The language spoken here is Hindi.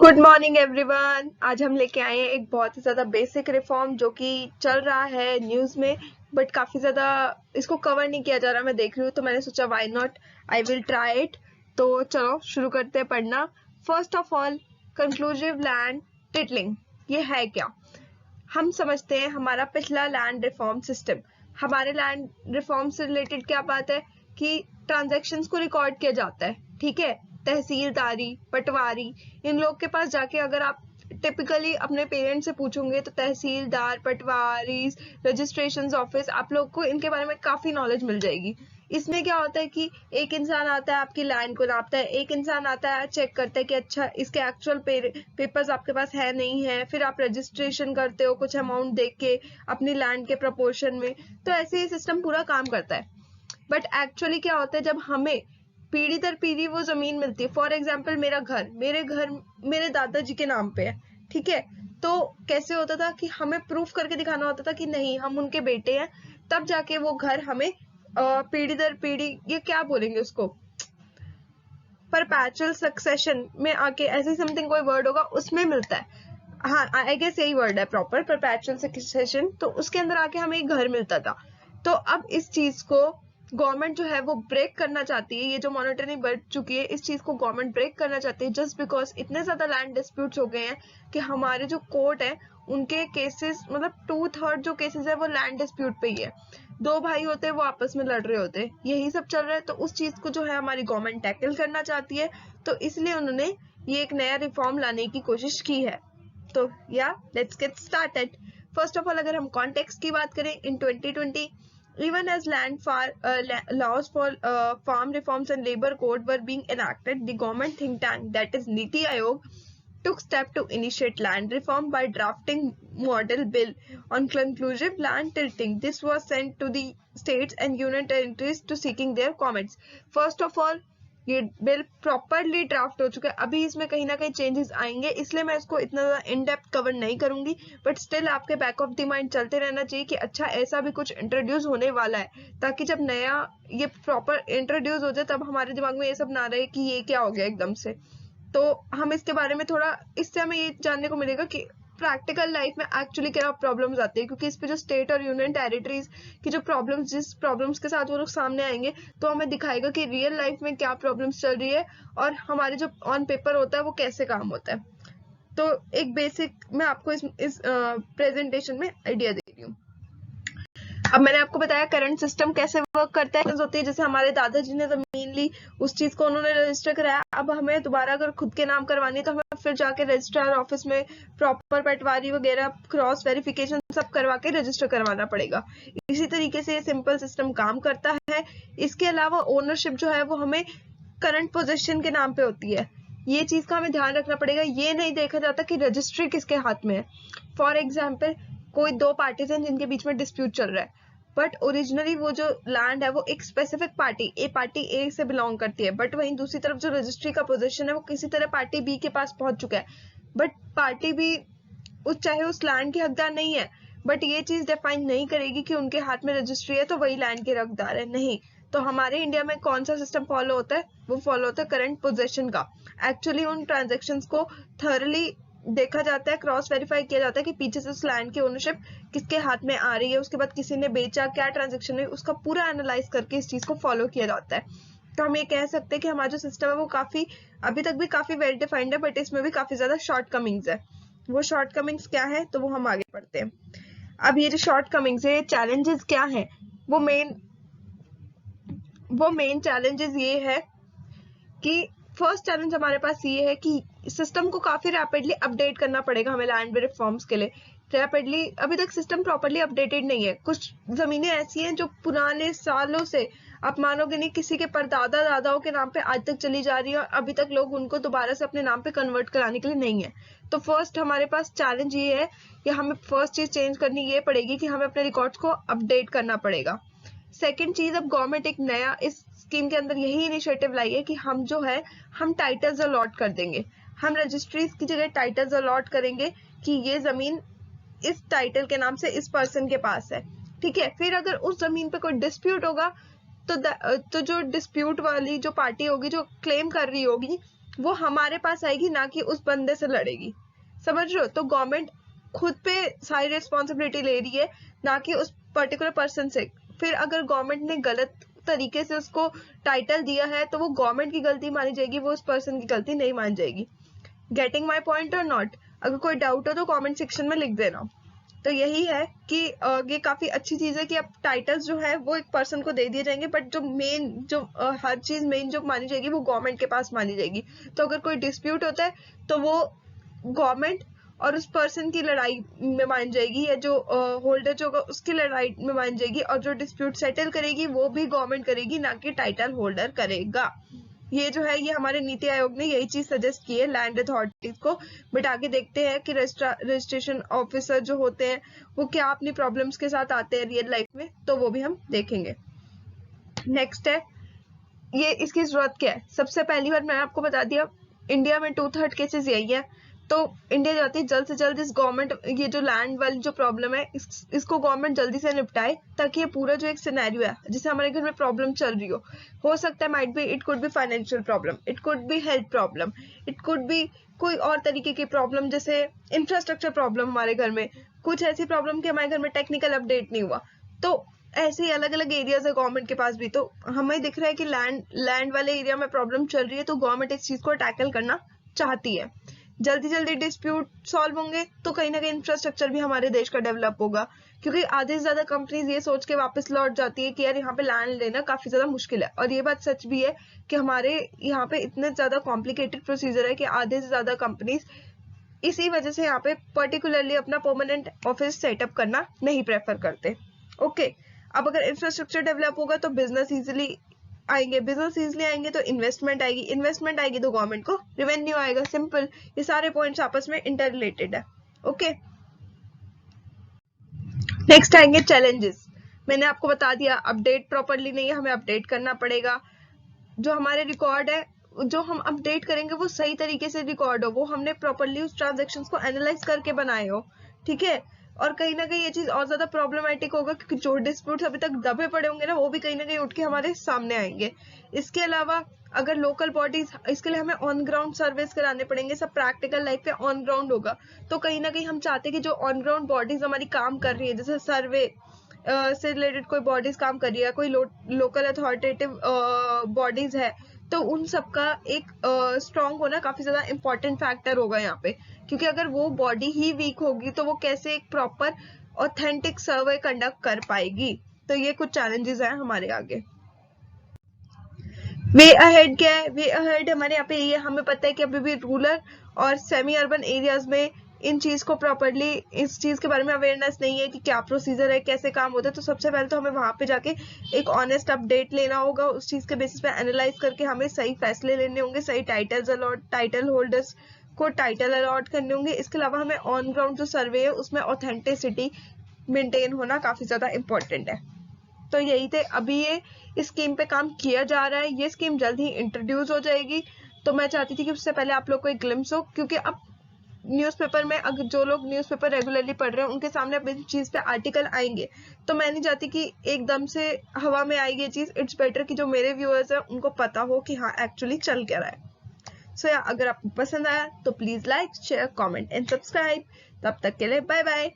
Good morning everyone. आज हम लेके आए हैं एक बहुत ही ज़्यादा बेसिक रिफॉर्म जो कि चल रहा है न्यूज़ में, बट काफ़ी ज़्यादा इसको कवर नहीं किया जा रहा। मैं देख रही हूँ तो मैंने सोचा why not, I will try it. तो चलो शुरू करते हैं पढ़ना। First of all, conclusive land titling ये है क्या? हम समझते हैं हमारा पिछला लैंड रिफॉर्म सिस्टम, हमारे लैंड रिफॉर्म से रिलेटेड क्या बात है कि ट्रांजैक्शंस को रिकॉर्ड किया जाता है। ठीक है, तहसीलदारी, पटवारी, इन लोग के पास जाके अगर आप टिपिकली अपने पेरेंट्स से पूछोगे तो तहसीलदार, पटवारी, रजिस्ट्रेशन ऑफिस, आप लोग को इनके बारे में काफी नॉलेज मिल जाएगी। इसमें क्या होता है कि एक इंसान आता है आपकी लैंड को नापता है, एक इंसान आता है चेक करता है कि अच्छा इसके एक्चुअल पेपर्स आपके पास है नहीं है, फिर आप रजिस्ट्रेशन करते हो कुछ अमाउंट देख के अपनी लैंड के प्रोपोर्शन में। तो ऐसे ही सिस्टम पूरा काम करता है। बट एक्चुअली क्या होता है, जब हमें पीढ़ी दर पीढ़ी वो जमीन मिलती है, फॉर एग्जाम्पल मेरे घर मेरे दादाजी के नाम पे है, ठीक है, तो कैसे होता था कि हमें प्रूफ करके दिखाना होता था कि नहीं हम उनके बेटे हैं, तब जाके वो घर हमें पीढ़ी दर पीढ़ी, ये क्या बोलेंगे उसको, परपैचुअल सक्सेशन में आके, ऐसे समथिंग कोई वर्ड होगा उसमें मिलता है। हाँ, आई गेस यही वर्ड है प्रॉपर, परपैचुअल सक्सेशन। तो उसके अंदर आके हमें एक घर मिलता था। तो अब इस चीज को गवर्नमेंट जो है वो ब्रेक करना चाहती है। ये जो मॉनिटरिंग बढ़ चुकी है, इस चीज को गवर्नमेंट ब्रेक करना चाहती है, जस्ट बिकॉज इतने ज्यादा लैंड डिस्प्यूट्स हो गए हैं कि हमारे जो कोर्ट है उनके केसेस, मतलब 2/3 जो केसेस है वो लैंड डिस्प्यूट पे ही है। दो भाई होते हैं वो आपस में लड़ रहे होते हैं, यही सब चल रहा है। तो उस चीज को जो है हमारी गवर्नमेंट टैकल करना चाहती है, तो इसलिए उन्होंने ये एक नया रिफॉर्म लाने की कोशिश की है। तो या let's get started. First of all, अगर हम कॉन्टेक्स्ट की बात करें, इन 2020 even as laws for farm reforms and labor code were being enacted, the government think tank, that is Niti Aayog, took step to initiate land reform by drafting model bill on conclusive land tilting. This was sent to the states and union territories to seeking their comments. First of all, ये बिल प्रॉपरली ड्राफ्ट हो चुका है। अभी इसमें कहीं ना कहीं चेंजेस आएंगे, इसलिए मैं इसको इतना ज्यादा इन डेप्थ कवर नहीं करूंगी, बट स्टिल आपके बैक ऑफ द माइंड चलते रहना चाहिए कि अच्छा ऐसा भी कुछ इंट्रोड्यूस होने वाला है, ताकि जब नया ये प्रॉपर इंट्रोड्यूस हो जाए तब हमारे दिमाग में ये सब ना रहे कि ये क्या हो गया एकदम से। तो हम इसके बारे में थोड़ा, इससे हमें ये जानने को मिलेगा कि प्रैक्टिकल लाइफ में एक्चुअली क्या प्रॉब्लम्स आती है, क्योंकि इस पे जो स्टेट और यूनियन टेरिटरीज की जो प्रॉब्लम्स, जिस प्रॉब्लम्स के साथ वो लोग सामने आएंगे, तो हमें दिखाएगा कि रियल लाइफ में क्या प्रॉब्लम्स चल रही है और हमारे जो ऑन पेपर होता है वो कैसे काम होता है। तो एक बेसिक मैं आपको इस प्रेजेंटेशन में आइडिया दे रही हूँ। अब मैंने आपको बताया करंट सिस्टम कैसे वर्क करता है। होती है जैसे हमारे दादाजी ने जमीन ली, उस चीज को उन्होंने रजिस्टर कराया, अब हमें दोबारा अगर खुद के नाम करवानी है तो हमें फिर जाके रजिस्ट्रार ऑफिस में प्रॉपर पटवारी वगैरह क्रॉस वेरिफिकेशन सब करवा के रजिस्टर करवाना पड़ेगा। इसी तरीके से ये सिंपल सिस्टम काम करता है। इसके अलावा ओनरशिप जो है वो हमें करंट पोजीशन के नाम पे होती है, ये चीज का हमें ध्यान रखना पड़ेगा। ये नहीं देखा जाता कि रजिस्ट्री किसके हाथ में है। फॉर एग्जाम्पल, कोई दो पार्टीज हैं जिनके बीच में डिस्प्यूट चल रहा है, बट ओरिजिनली वो जो लैंड है वो एक स्पेसिफिक पार्टी ए से बिलोंग करती है, बट वहीं दूसरी तरफ जो रजिस्ट्री का पोजीशन है वो किसी तरह पार्टी बी के पास पहुंच चुका है, बट पार्टी बी चाहे उस लैंड की हकदार नहीं है, बट ये चीज डिफाइन नहीं करेगी कि उनके हाथ में रजिस्ट्री है तो वही लैंड के हकदार है, नहीं। तो हमारे इंडिया में कौन सा सिस्टम फॉलो होता है, वो फॉलो होता है करंट पोजीशन का। एक्चुअली उन ट्रांजेक्शन्स को थॉरली देखा जाता है, क्रॉस वेरीफाई किया जाता है कि पीछे से उस लैंड की ओनरशिप किसके हाथ में आ रही है, उसके बाद किसी ने बेचा, क्या ट्रांजेक्शन है, उसका पूरा एनालाइज करके इस चीज को फॉलो किया जाता है। तो हम ये कह सकते हैं कि हमारा जो सिस्टम है वो काफी, अभी तक भी काफी वेल डिफाइंड है, बट इसमें भी काफी ज्यादा शॉर्ट कमिंग्स है। वो शॉर्ट कमिंग्स क्या है तो वो हम आगे पढ़ते हैं। अब ये जो शॉर्ट कमिंग्स है, चैलेंजेस क्या है, वो मेन चैलेंजेस ये है कि फर्स्ट चैलेंज हमारे पास ये है कि सिस्टम को काफी रैपिडली अपडेट करना पड़ेगा हमें लैंड रिफॉर्म्स के लिए। रैपिडली, अभी तक सिस्टम प्रॉपर्ली अपडेटेड नहीं है। कुछ जमीनें ऐसी हैं जो पुराने सालों से, आप मानोगे नहीं, किसी के परदादा दादाओं के नाम पे आज तक चली जा रही है और अभी तक लोग उनको दोबारा से अपने नाम पे कन्वर्ट कराने के लिए नहीं है। तो फर्स्ट हमारे पास चैलेंज ये है कि हमें फर्स्ट चीज चेंज करनी ये पड़ेगी कि हमें अपने रिकॉर्ड्स को अपडेट करना पड़ेगा। सेकेंड चीज, अब गवर्नमेंट एक नया इस स्कीम के अंदर यही इनिशिएटिव लाई है कि हम जो है हम टाइटल्स अलॉट कर देंगे। हम रजिस्ट्रीज की जगह टाइटल्स अलॉट करेंगे कि ये जमीन इस टाइटल के नाम से इस पर्सन के पास है, ठीक है। फिर अगर उस जमीन पे कोई डिस्प्यूट होगा तो जो डिस्प्यूट वाली जो पार्टी होगी, जो क्लेम कर रही होगी, वो हमारे पास आएगी, ना कि उस बंदे से लड़ेगी। समझ रहे हो? तो गवर्नमेंट खुद पे सारी रिस्पॉन्सिबिलिटी ले रही है, ना कि उस पर्टिकुलर पर्सन से। फिर अगर गवर्नमेंट ने गलत तरीके से उसको टाइटल दिया है तो वो गवर्नमेंट की गलती मानी जाएगी, वो उस पर्सन की गलती नहीं मान जाएगी। गेटिंग माई पॉइंट और नॉट? अगर कोई डाउट हो तो कमेंट सेक्शन में लिख देना। तो यही है कि ये काफी अच्छी चीज है कि अब टाइटल्स जो है वो एक पर्सन को दे दिए जाएंगे, बट जो मेन जो हर चीज मेन जो मानी जाएगी वो गवर्नमेंट के पास मानी जाएगी। तो अगर कोई डिस्प्यूट होता है तो वो गवर्नमेंट और उस पर्सन की लड़ाई में मान जाएगी, या जो होल्डर जो होगा उसकी लड़ाई में मान जाएगी, और जो डिस्प्यूट सेटल करेगी वो भी गवर्नमेंट करेगी, ना कि टाइटल होल्डर करेगा। ये जो है ये हमारे नीति आयोग ने यही चीज सजेस्ट की है लैंड अथॉरिटीज को। बट आगे देखते हैं कि रजिस्ट्रेशन ऑफिसर जो होते हैं वो क्या अपनी प्रॉब्लम्स के साथ आते हैं रियल लाइफ में, तो वो भी हम देखेंगे। नेक्स्ट है ये, इसकी जरूरत क्या है। सबसे पहली बार मैंने आपको बता दिया, इंडिया में 2/3 केसेस यही है। तो इंडिया चाहती है जल्द से जल्द इस गवर्नमेंट, ये जो लैंड वाली जो प्रॉब्लम है इसको गवर्नमेंट जल्दी से निपटाए, ताकि ये पूरा जो एक सिनेरियो है जिससे हमारे घर में प्रॉब्लम चल रही हो सकता है, might be it could be financial problem, it could be health problem, it could be कोई और तरीके की प्रॉब्लम, जैसे इंफ्रास्ट्रक्चर प्रॉब्लम हमारे घर में, कुछ ऐसी प्रॉब्लम कि हमारे घर में टेक्निकल अपडेट नहीं हुआ। तो ऐसे ही अलग अलग एरियाज है गवर्नमेंट के पास भी। तो हमें दिख रहा है कि लैंड वाले एरिया में प्रॉब्लम चल रही है, तो गवर्नमेंट इस चीज को टैकल करना चाहती है। जल्दी जल्दी डिस्प्यूट सॉल्व होंगे तो कहीं ना कहीं इंफ्रास्ट्रक्चर भी हमारे देश का डेवलप होगा, क्योंकि आधे से ज्यादा कंपनीज ये सोच के वापस लौट जाती है कि यार यहाँ पे लैंड लेना काफी ज्यादा मुश्किल है। और ये बात सच भी है कि हमारे यहाँ पे इतने ज्यादा कॉम्प्लिकेटेड प्रोसीजर है कि आधे से ज्यादा कंपनीज इसी वजह से यहाँ पे पर्टिकुलरली अपना परमानेंट ऑफिस सेटअप करना नहीं प्रेफर करते। ओके, अब अगर इंफ्रास्ट्रक्चर डेवलप होगा तो बिजनेस इजिली आएंगे, बिजनेस इजिली आएंगे तो इन्वेस्टमेंट आएगी, इन्वेस्टमेंट आएगी तो गवर्नमेंट को रेवेन्यू आएगा। सिंपल, ये सारे पॉइंट्स आपस में इंटर रिलेटेड है। ओके, नेक्स्ट आएंगे चैलेंजेस। मैंने आपको बता दिया अपडेट प्रॉपरली नहीं है, हमें अपडेट करना पड़ेगा। जो हमारे रिकॉर्ड है जो हम अपडेट करेंगे वो सही तरीके से रिकॉर्ड हो, वो हमने प्रॉपरली उस ट्रांजेक्शन्स को एनालाइज करके बनाए हो, ठीक है। और कहीं ना कहीं ये चीज और ज्यादा प्रॉब्लमेटिक होगा, क्योंकि जो डिस्प्यूट्स अभी तक दबे पड़े होंगे ना वो भी कहीं ना कहीं उठ के हमारे सामने आएंगे। इसके अलावा अगर लोकल बॉडीज, इसके लिए हमें ऑन ग्राउंड सर्वेस कराने पड़ेंगे, सब प्रैक्टिकल लाइफ पे ऑन ग्राउंड होगा। तो कहीं ना कहीं हम चाहते हैं कि जो ऑन ग्राउंड बॉडीज हमारी काम कर रही है, जैसे सर्वे से रिलेटेड कोई बॉडीज काम कर रही है, कोई लोकल अथॉरिटेटिव बॉडीज है, तो उन सबका एक स्ट्रॉन्ग होना काफी ज्यादा इंपॉर्टेंट फैक्टर होगा यहाँ पे। क्योंकि अगर वो बॉडी ही वीक होगी तो वो कैसे एक प्रॉपर ऑथेंटिक सर्वे कंडक्ट कर पाएगी। तो ये कुछ चैलेंजेस हैं हमारे आगे। वे अहेड क्या है? वे अहेड हमारे यहाँ पे ये हमें पता है कि अभी भी रूरल और सेमी अर्बन एरियाज में इन चीज को प्रॉपरली, इस चीज के बारे में अवेयरनेस नहीं है कि क्या प्रोसीजर है, कैसे काम होता है। तो सबसे पहले तो हमें वहां पे जाके एक ऑनेस्ट अपडेट लेना होगा, उस चीज के बेसिस पे एनालाइज करके हमें सही फैसले लेने होंगे, सही टाइटल होल्डर्स को टाइटल अलॉट करने होंगे। इसके अलावा हमें ऑन ग्राउंड जो सर्वे है उसमें ऑथेंटिसिटी मेंटेन होना काफी ज्यादा इंपॉर्टेंट है। तो यही थे, अभी ये इस स्कीम पे काम किया जा रहा है, ये स्कीम जल्द ही इंट्रोड्यूस हो जाएगी। तो मैं चाहती थी कि उससे पहले आप लोग को एक ग्लिम्स हो, क्योंकि अब न्यूज़पेपर में अगर जो लोग न्यूज़पेपर रेगुलरली पढ़ रहे हैं उनके सामने अब इस चीज पे आर्टिकल आएंगे, तो मैं नहीं चाहती कि एकदम से हवा में आएगी ये चीज। इट्स बेटर कि जो मेरे व्यूअर्स हैं उनको पता हो कि हाँ एक्चुअली चल क्या रहा है। सो अगर आपको पसंद आया तो please like, share, comment and subscribe. तब तक के लिए बाय बाय।